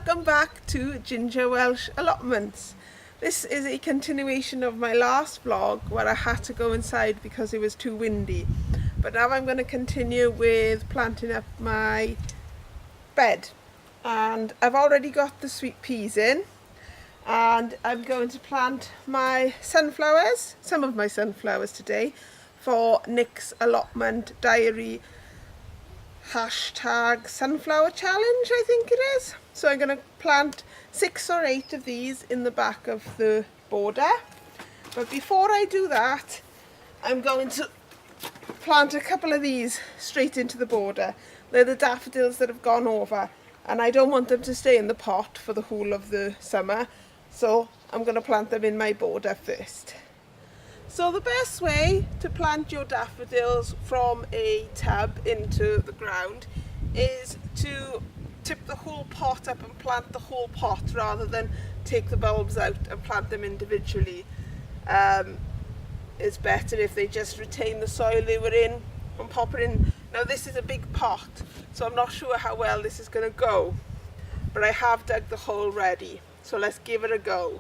Welcome back to Ginger Welsh Allotments. This is a continuation of my last vlog where I had to go inside because it was too windy. But now I'm going to continue with planting up my bed. And I've already got the sweet peas in. And I'm going to plant my sunflowers, some of my sunflowers today, for Nick's allotment diary #sunflower challenge, I think it is. So I'm going to plant 6 or 8 of these in the back of the border. But before I do that, I'm going to plant a couple of these straight into the border. They're the daffodils that have gone over, and I don't want them to stay in the pot for the whole of the summer. So I'm going to plant them in my border first. So the best way to plant your daffodils from a tub into the ground is to tip the whole pot up and plant the whole pot rather than take the bulbs out and plant them individually. It's better if they just retain the soil they were in and pop it in. Now this is a big pot, so I'm not sure how well this is going to go, but I have dug the hole ready, so let's give it a go.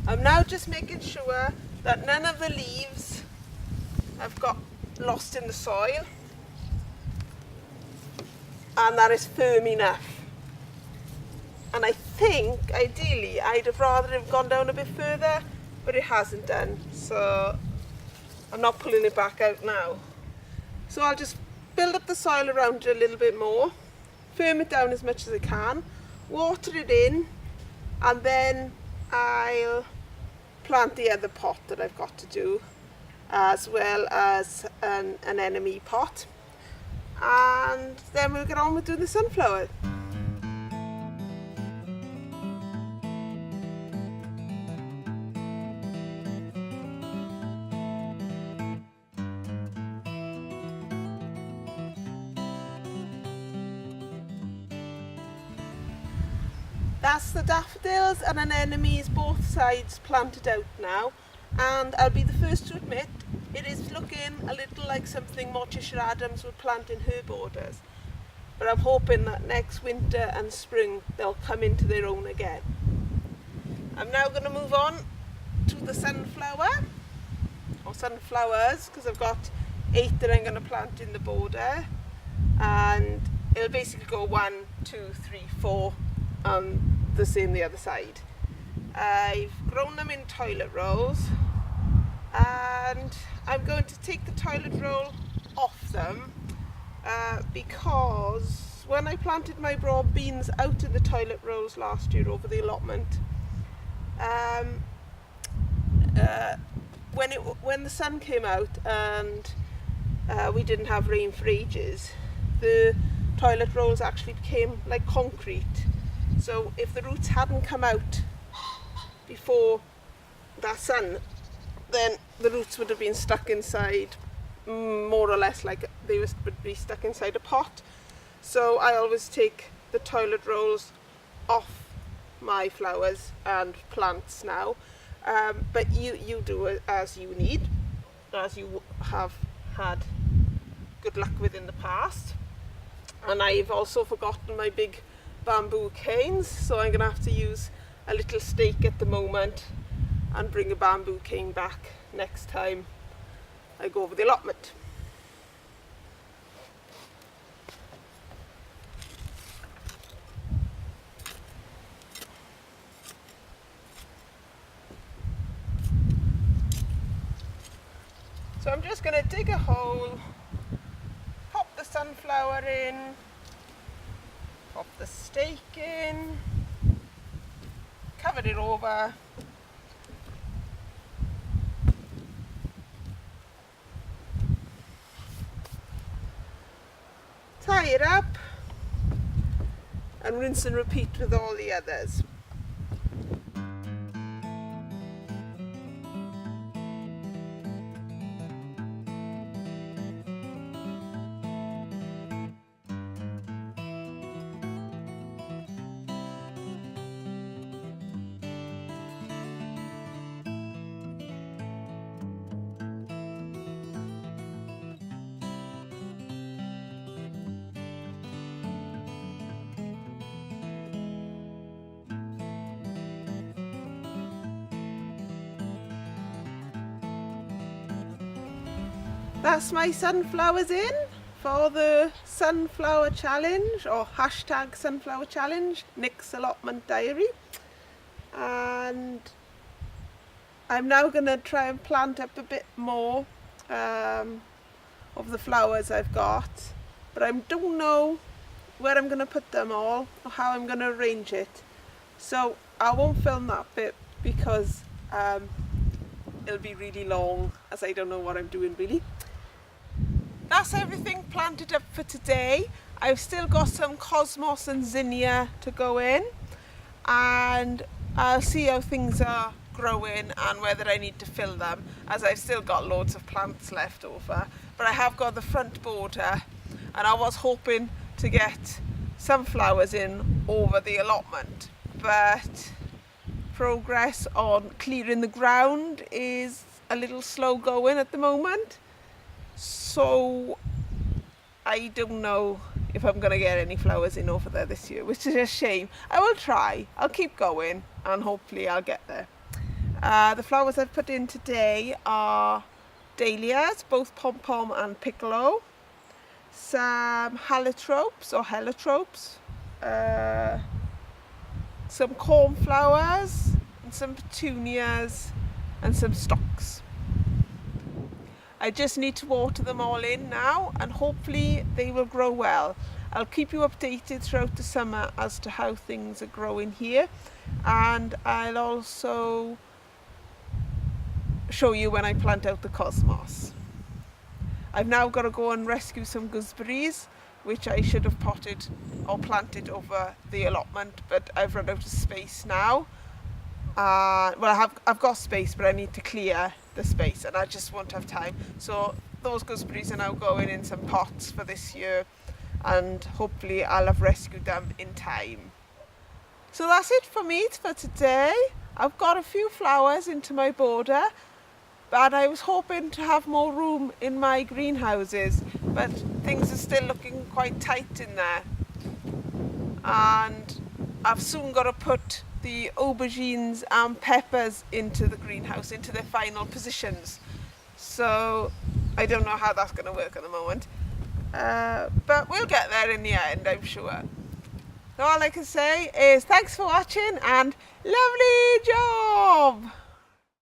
I'm now just making sure that none of the leaves have got lost in the soil and that it's firm enough. And I think ideally I'd have rather have gone down a bit further, but it hasn't done, so I'm not pulling it back out now. So I'll just build up the soil around it a little bit more, firm it down as much as I can, water it in, and then I'll plant the other pot that I've got to do, as well as an anemone pot, and then we'll get on with doing the sunflower. That's the daffodils and anemones, both sides planted out now, and I'll be the first to admit it is looking a little like something Morticia Adams would plant in her borders, but I'm hoping that next winter and spring they'll come into their own again. I'm now going to move on to the sunflower, or sunflowers, because I've got 8 that I'm going to plant in the border, and it'll basically go 1, 2, 3, 4 and the same the other side. I've grown them in toilet rolls, and I'm going to take the toilet roll off them because when I planted my broad beans out in the toilet rolls last year over the allotment, when the sun came out and we didn't have rain for ages, the toilet rolls actually became like concrete. So if the roots hadn't come out before that sun, then the roots would have been stuck inside, more or less like they would be stuck inside a pot. So I always take the toilet rolls off my flowers and plants now. But you do it as you need, as you have had good luck with in the past. And I've also forgotten my big bamboo canes, so I'm going to have to use a little stake at the moment and bring a bamboo cane back next time I go over the allotment. I'm just going to dig a hole, pop the sunflower in, pop the stake in, cover it over, tie it up, and rinse and repeat with all the others. That's my sunflowers in for the sunflower challenge, or hashtag sunflower challenge, Nick's allotment diary. And I'm now going to try and plant up a bit more of the flowers I've got, but I don't know where I'm going to put them all or how I'm going to arrange it. So I won't film that bit because it'll be really long, as I don't know what I'm doing really. That's everything planted up for today. I've still got some cosmos and zinnia to go in, and I'll see how things are growing and whether I need to fill them, as I've still got loads of plants left over. But I have got the front border, and I was hoping to get some flowers in over the allotment, but progress on clearing the ground is a little slow going at the moment. So I don't know if I'm going to get any flowers in over there this year, which is a shame. I will try. I'll keep going and hopefully I'll get there. The flowers I've put in today are dahlias, both pom-pom and piccolo, some heliotropes or heliotropes, some cornflowers, and some petunias, and some stocks. I just need to water them all in now, and hopefully they will grow well. I'll keep you updated throughout the summer as to how things are growing here, and I'll also show you when I plant out the cosmos. I've now got to go and rescue some gooseberries, which I should have potted or planted over the allotment, but I've run out of space now. Well, I've got space, but I need to clear the space, and I just won't have time. So those gooseberries are now going in some pots for this year, and hopefully I'll have rescued them in time. So that's it for me for today. I've got a few flowers into my border, but I was hoping to have more room in my greenhouses, but things are still looking quite tight in there, and I've soon got to put the aubergines and peppers into the greenhouse, into their final positions. So I don't know how that's going to work at the moment, but we'll get there in the end, I'm sure. So all I can say is thanks for watching and lovely job!